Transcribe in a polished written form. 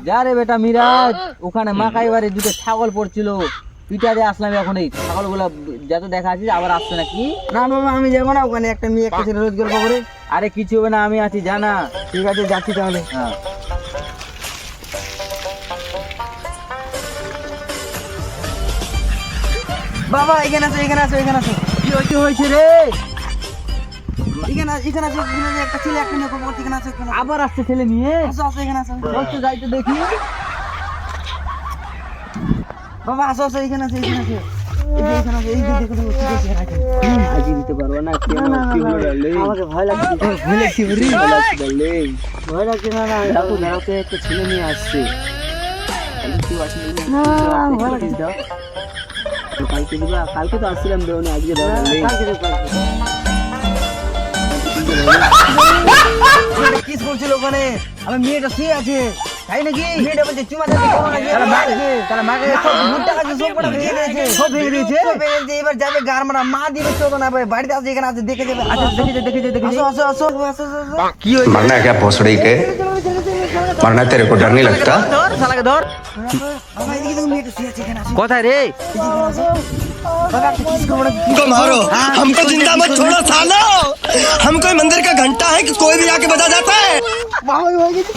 যা রে বেটা মিরাজ, ওখানে মাকাই বাড়ি দুটো ছাগল পড়ছিল, পিটা দিয়ে আসলাম এখন। এই ছাগল গুলা যত দেখা আছে আবার আসছে নাকি? না বাবা আমি যাবো না, ওখানে একটা মেয়ে একটা ছেলে রোজ গল্প করে। আরে কিছু হবে না, আমি আছি জানা। ঠিক আছে যাচ্ছি তাহলে। হ্যাঁ বাবা এখানে আসো এখানে আসো এখানে আসো। কি হয়েছে রে? এখানে এখানে আসো, এখানে আসো, একটা ছেলে একটা মেয়ে গল্প করছে, এখানে আসো এখানে আসো। আবার আসছে ছেলে নিয়ে? আসো আসো এখানে আসো। বলছো যাইতে দেখি। বাবা আসো আসো এখানে আসো এখানে আসো। এই যে এখানে আসো, এই যে দেখো দেখো, ঠিক আছে এখানে আসো। আজকে দিতে পারবো না, কেন কি হলো রে? আমাকে ভয় লাগছে। ভয় লাগছে রে? ভয় লাগছে বলে। ভয় লাগছে না না দাও দাঁড়াতে একটা ছেলে নিয়ে আসছে। তাহলে কি আসলে না, ভয় লাগছে। দাও কালকে দিবা, কালকে তো আসছিলাম দেওনি, আজকে দাও বললে। কালকে দেবো, কালকে। মেয়েটা কিস করছিল ওখানে, আমার মেয়েটা শুয়ে আছে, তাই নাকি? মেয়েটা বলছে চুমা চাটি করো নাকি? তারা মাকে সব ভুট্টা খাচ্ছে, সব কটা ভেঙে দিয়েছে। সব ভেঙে দিয়েছে? সব ভেঙে দিয়েছে, এবার যাবে গার মারা, মা দিবে চোখ না পারে, বাড়িতে আসে এখানে আসে দেখে যাবে। আচ্ছা দেখে আসো আসো আসো আসো আসো। কি হয়েছে? मरना है क्या भोसड़ी के? मरना तेरे को डर नहीं लगता? ধর শালাকে ধর। বাবা এদিকে দেখো মেয়েটা শুয়ে আছে, এখানে আসো। কোথায় রে? এদিকে আসো। বাবা একটা কিস করো না, हमको मारो, हमको जिंदा मत छोड़ो सालो। हम कोई मंदिर का घंटा है कि कोई भी आके बजा जाता है। বাবা হয়ে গেছে।